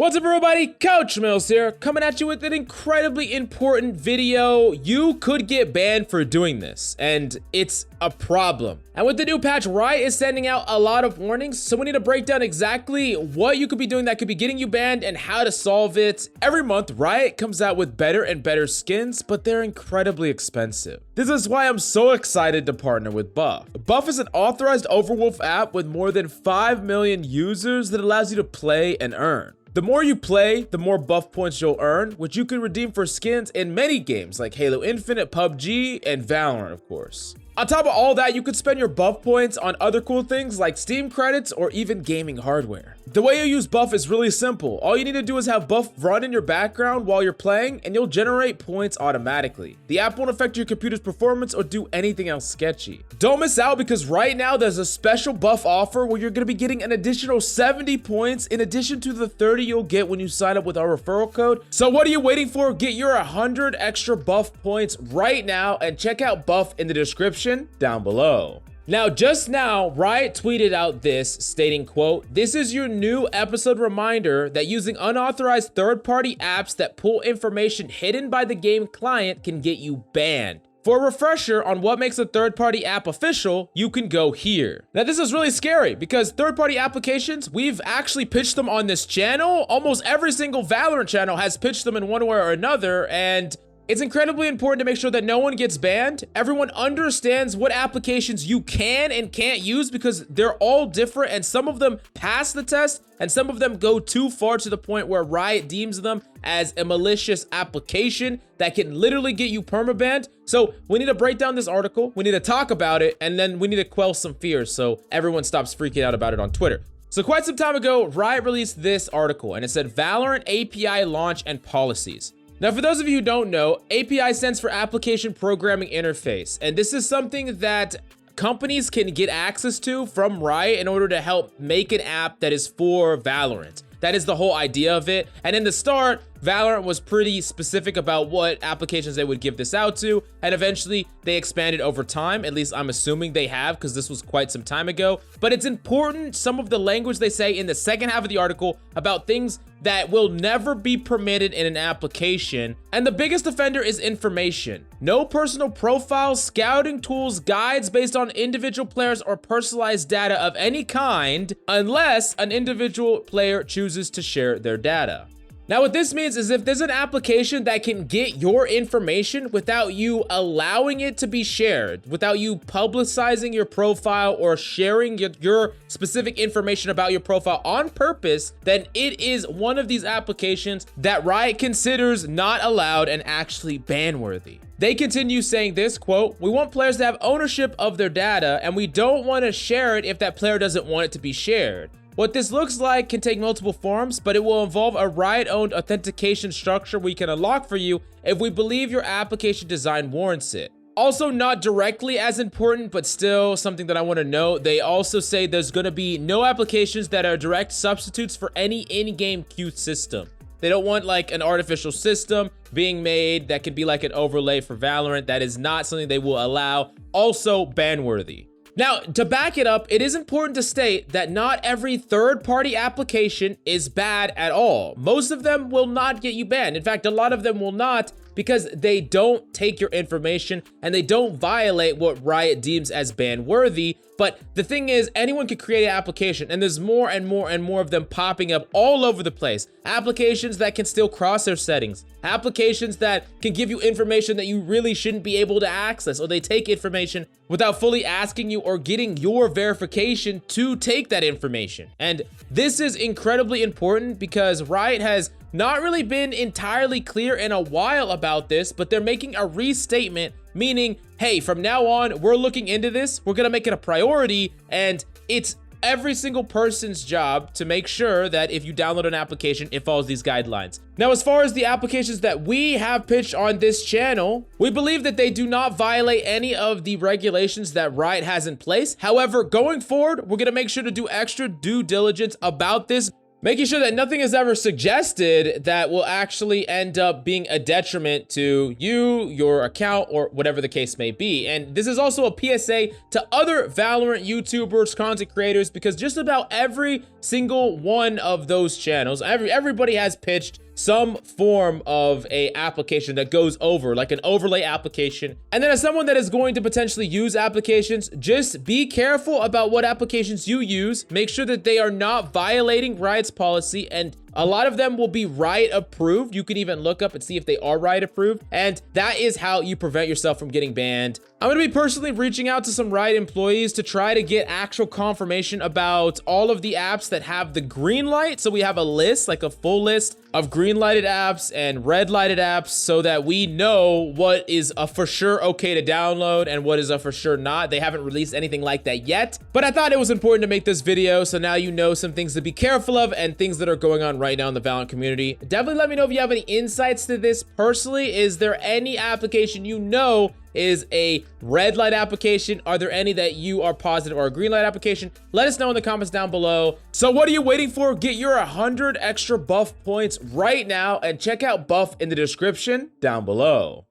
What's up everybody, Coach Mills here, coming at you with an incredibly important video. You could get banned for doing this, and it's a problem. And with the new patch, Riot is sending out a lot of warnings, so we need to break down exactly what you could be doing that could be getting you banned and how to solve it. Every month, Riot comes out with better and better skins, but they're incredibly expensive. This is why I'm so excited to partner with Buff. Buff is an authorized Overwolf app with more than 5 million users that allows you to play and earn. The more you play, the more buff points you'll earn, which you can redeem for skins in many games like Halo Infinite, PUBG, and Valorant, of course. On top of all that, you could spend your buff points on other cool things like Steam credits or even gaming hardware. The way you use Buff is really simple. All you need to do is have Buff run in your background while you're playing and you'll generate points automatically. The app won't affect your computer's performance or do anything else sketchy. Don't miss out because right now there's a special Buff offer where you're going to be getting an additional 70 points in addition to the 30 you'll get when you sign up with our referral code. So what are you waiting for? Get your 100 extra Buff points right now and check out Buff in the description down below. Now, just now, Riot tweeted out this, stating, quote, "This is your new episode reminder that using unauthorized third-party apps that pull information hidden by the game client can get you banned. For a refresher on what makes a third-party app official, you can go here." Now, this is really scary because third-party applications, we've actually pitched them on this channel. Almost every single Valorant channel has pitched them in one way or another, and it's incredibly important to make sure that no one gets banned. Everyone understands what applications you can and can't use because they're all different and some of them pass the test and some of them go too far to the point where Riot deems them as a malicious application that can literally get you permabanned. So we need to break down this article, we need to talk about it, and then we need to quell some fears so everyone stops freaking out about it on Twitter. So quite some time ago, Riot released this article and it said Valorant API launch and policies. Now, for those of you who don't know, API stands for Application Programming Interface, and this is something that companies can get access to from Riot in order to help make an app that is for Valorant. That is the whole idea of it. And in the start, Valorant was pretty specific about what applications they would give this out to, and eventually they expanded over time. At least I'm assuming they have, because this was quite some time ago. But it's important, some of the language they say in the second half of the article about things that will never be permitted in an application. And the biggest offender is information. No personal profiles, scouting tools, guides based on individual players or personalized data of any kind, unless an individual player chooses to share their data. Now, what this means is if there's an application that can get your information without you allowing it to be shared, without you publicizing your profile or sharing your specific information about your profile on purpose, then it is one of these applications that Riot considers not allowed and actually ban-worthy. They continue saying this, quote, "We want players to have ownership of their data, and we don't want to share it if that player doesn't want it to be shared. What this looks like can take multiple forms, but it will involve a Riot-owned authentication structure we can unlock for you if we believe your application design warrants it." Also, not directly as important, but still something that I want to note, they also say there's going to be no applications that are direct substitutes for any in-game queue system. They don't want like an artificial system being made that could be like an overlay for Valorant. That is not something they will allow. Also ban-worthy. Now, to back it up, it is important to state that not every third-party application is bad at all. Most of them will not get you banned. In fact, a lot of them will not because they don't take your information and they don't violate what Riot deems as ban-worthy. But the thing is, anyone can create an application, and there's more and more and more of them popping up all over the place. Applications that can still cross-hair settings, applications that can give you information that you really shouldn't be able to access, or they take information without fully asking you or getting your verification to take that information. And this is incredibly important because Riot has not really been entirely clear in a while about this, but they're making a restatement, meaning, hey, from now on, we're looking into this, we're gonna make it a priority, and it's every single person's job to make sure that if you download an application, it follows these guidelines. Now, as far as the applications that we have pitched on this channel, we believe that they do not violate any of the regulations that Riot has in place. However, going forward, we're gonna make sure to do extra due diligence about this making sure that nothing is ever suggested that will actually end up being a detriment to you, your account, or whatever the case may be. And this is also a PSA to other Valorant YouTubers, content creators, because just about every single one of those channels, everybody has pitched some form of a application that goes over, like an overlay application. And then as someone that is going to potentially use applications, just be careful about what applications you use. Make sure that they are not violating Riot's policy, and a lot of them will be Riot approved. You can even look up and see if they are Riot approved, and that is how you prevent yourself from getting banned. I'm gonna be personally reaching out to some Riot employees to try to get actual confirmation about all of the apps that have the green light. So we have a list, like a full list of green lighted apps and red lighted apps, so that we know what is a for sure okay to download and what is a for sure not. They haven't released anything like that yet, but I thought it was important to make this video, so now you know some things to be careful of and things that are going on right now in the Valorant community. Definitely let me know if you have any insights to this personally. Is there any application you know is a red light application? Are there any that you are positive are a green light application? Let us know in the comments down below. So what are you waiting for? Get your 100 extra buff points right now and check out buff in the description down below.